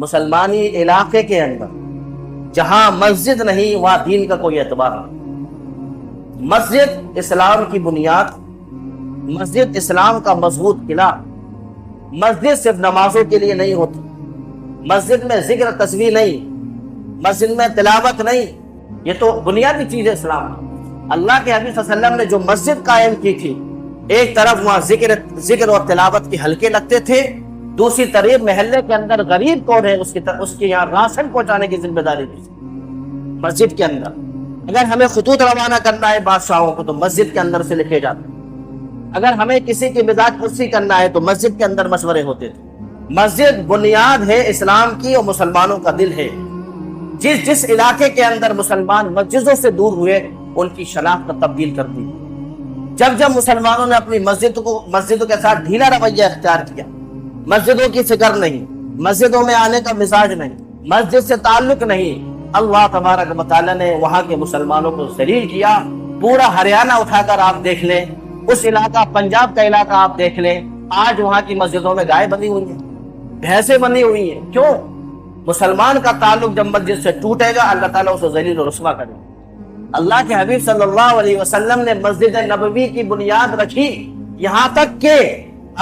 مسلمانی علاقے کے اندر جہاں مسجد نہیں وہاں دین کا کوئی اعتبار نہیں۔ مسجد اسلام کی بنیاد، مسجد اسلام کا مضبوط قلعہ۔ مسجد صرف نمازوں کے لیے نہیں ہوتی، مسجد میں ذکر تسبیح نہیں، مسجد میں تلاوت نہیں، یہ تو بنیادی چیز ہے اسلام کی۔ اللہ کے حبیب صلی اللہ علیہ وسلم نے جو مسجد قائم کی تھی، ایک طرف وہاں ذکر اور تلاوت کے حلقے لگتے تھے، دوسری طرف محلے کے اندر غریب کون ہے اس کے یہاں راشن پہنچانے کی ذمہ داری تھی مسجد کے اندر۔ اگر ہمیں خطوط روانہ کرنا ہے بادشاہوں کو تو مسجد کے اندر سے لکھے جاتے ہیں، اگر ہمیں کسی کی مزاج پرسی کرنا ہے تو مسجد کے اندر مشورے ہوتے تھے۔ مسجد بنیاد ہے اسلام کی اور مسلمانوں کا دل ہے۔ جس علاقے کے اندر مسلمان مسجدوں سے دور ہوئے ان کی شناخت تبدیل کر دی۔ جب مسلمانوں نے اپنی مسجدوں کے ساتھ ڈھیلا رویہ اختیار کیا، مسجدوں کی فکر نہیں، مسجدوں میں آنے کا مزاج نہیں، مسجد سے تعلق نہیں، اللہ تبارک و تعالیٰ نے وہاں کے مسلمانوں کو ذلیل کیا۔ پورا ہریانہ اٹھا کر آپ دیکھ لیں، اس علاقہ پنجاب کا علاقہ آپ دیکھ لیں، آج وہاں کی مسجدوں میں گائے بنی ہوئی ہیں، بھینسیں بنی ہوئی ہیں۔ کیوں؟ مسلمان کا تعلق جب مسجد سے ٹوٹے گا اللہ تعالیٰ اسے ذلیل و رسوا کرے گا۔ اللہ کے حبیب صلی اللہ علیہ وسلم نے مسجد نبوی کی بنیاد رکھی، یہاں تک کہ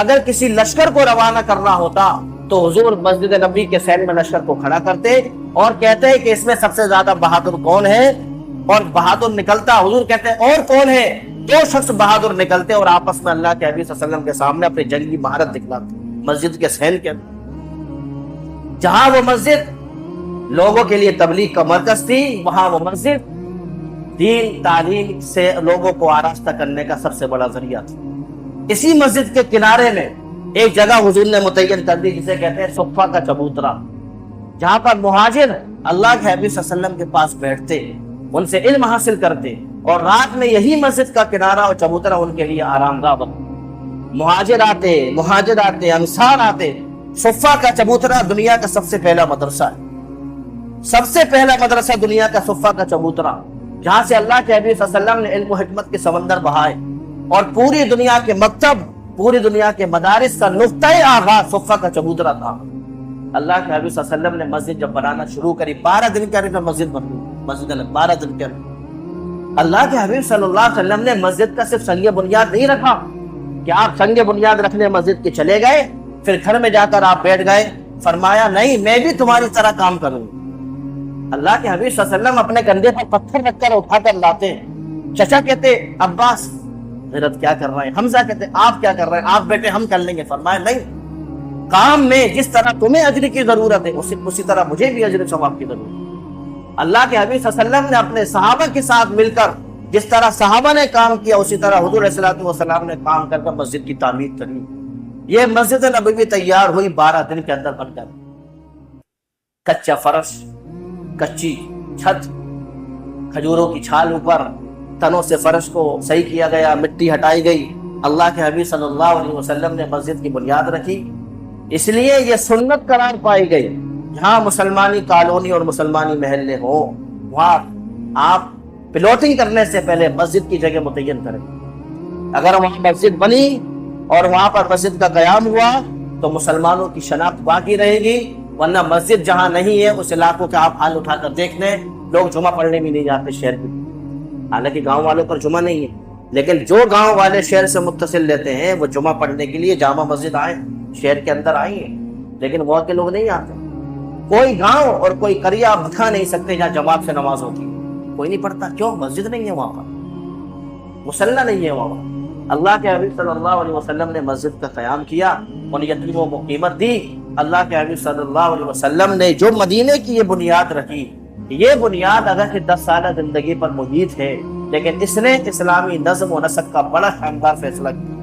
اگر کسی لشکر کو روانہ کرنا ہوتا تو حضور مسجد نبوی کے سین میں لشکر کو کھڑا کرتے اور کہتے ہیں کہ اس میں سب سے زیادہ بہادر کون ہے، اور بہادر نکلتا، حضور کہتے ہیں اور کون ہے، دو شخص بہادر نکلتے اور آپس میں اللہ کے حبیب صلی اللہ علیہ وسلم کے سامنے اپنی جنگی مہارت دکھلاتے مسجد کے سین کے اندر۔ جہاں وہ مسجد لوگوں کے لیے تبلیغ کا مرکز تھی، وہاں وہ مسجد دین تعلیم سے لوگوں کو آراستہ کرنے کا سب سے بڑا ذریعہ تھا۔ اسی مسجد کے کنارے میں ایک جگہ حضور نے متعین کر دی جسے کہتے ہیں صفہ کا چبوترا، جہاں پر مہاجر اللہ کے حبیب صلی اللہ علیہ وسلم کے پاس بیٹھتے، ان سے علم حاصل کرتے، اور رات میں یہی مسجد کا کنارہ اور چبوترا ان کے لیے آرام گاہ بنا۔ مہاجر آتے، انصار آتے۔ صفہ کا چبوترا دنیا کا سب سے پہلا مدرسہ ہے، سب سے پہلا مدرسہ دنیا کا صفہ کا چبوترا، جہاں سے اللہ کے حبیب صلی اللہ علیہ وسلم نے علم و حکمت کے سمندر بہائے، اور پوری دنیا کے مکتب، پوری دنیا کے مدارس کا نقطۂ آغاز صفہ کا چبوترا تھا۔ اللہ کے حبیب صلی اللہ علیہ وسلم نے مسجد جب بنانا شروع کری، 12 دن کے اندر مسجد بن گئی، مسجد نے 12 دن کے اندر۔ اللہ کے حبیب صلی اللہ علیہ وسلم نے مسجد کا صرف سنگ بنیاد نہیں رکھا کہ آپ سنگ بنیاد رکھنے مسجد کے چلے گئے پھر گھر میں جا کر آپ بیٹھ گئے، فرمایا نہیں میں بھی تمہاری طرح کام کروں۔ اللہ کے حبیب صلی اللہ علیہ وسلم اپنے کندھے پر پتھر رکھ کر اٹھا کر لاتے ہیں۔ چچا کہتے عباس حضرت کیا کر رہے ہیں، حمزہ کہتے آپ کیا کر رہے ہیں، آپ بیٹے ہم کر لیں گے۔ فرمایا نہیں، کام میں جس طرح تمہیں اجر کی ضرورت ہے اسی طرح مجھے بھی اجر ثواب کی ضرورت ہے۔ اللہ کے حبیب صلی اللہ علیہ وسلم نے اپنے صحابہ کے ساتھ مل کر جس طرح صحابہ نے کام کیا اسی طرح حضور علیہ الصلوۃ والسلام نے کام کر مسجد کی تعمیر کری۔ یہ مسجد نبوی تیار ہوئی 12 دن کے اندر بن کر۔ کچا فرش، کچی چھت، کھجوروں کی چھال اوپر، تنوں سے فرش کو صحیح کیا گیا، مٹی ہٹائی گئی۔ اللہ کے حبیب صلی اللہ علیہ وسلم نے مسجد کی بنیاد رکھی، اس لیے یہ سنت قرار پائی گئی جہاں مسلمانی کالونی اور مسلمانی محلے ہوں وہاں آپ پلاٹنگ کرنے سے پہلے مسجد کی جگہ متعین کریں۔ اگر وہاں مسجد بنی اور وہاں پر مسجد کا قیام ہوا تو مسلمانوں کی شناخت باقی رہے گی، ورنہ مسجد جہاں نہیں ہے اس علاقوں کا آپ حال اٹھا کر دیکھ لیں، لوگ جمعہ پڑھنے بھی نہیں جاتے شہر میں۔ حالانکہ گاؤں والوں پر جمعہ نہیں ہے، لیکن جو گاؤں والے شہر سے متصل لیتے ہیں وہ جمعہ پڑھنے کے لیے جامع مسجد آئے، شہر کے اندر آئی ہیں، لیکن وہاں کے لوگ نہیں آتے۔ کوئی گاؤں اور کوئی قریہ آپ دکھا نہیں سکتے جہاں جماعت سے نماز ہوتی ہے، کوئی نہیں پڑھتا۔ کیوں؟ مسجد نہیں ہے وہاں پر، مصلی نہیں ہے وہاں پر۔ اللہ کے حبیب صلی اللہ علیہ وسلم نے مسجد کا قیام کیا، ان یتیموں کو قیمت دی۔ اللہ کے حبیب صلی اللہ علیہ وسلم نے جو مدینے کی یہ بنیاد رکھی، یہ بنیاد اگر کہ 10 سالہ زندگی پر محیط ہے، لیکن اس نے اسلامی نظم و نسق کا بڑا شاندار فیصلہ کیا۔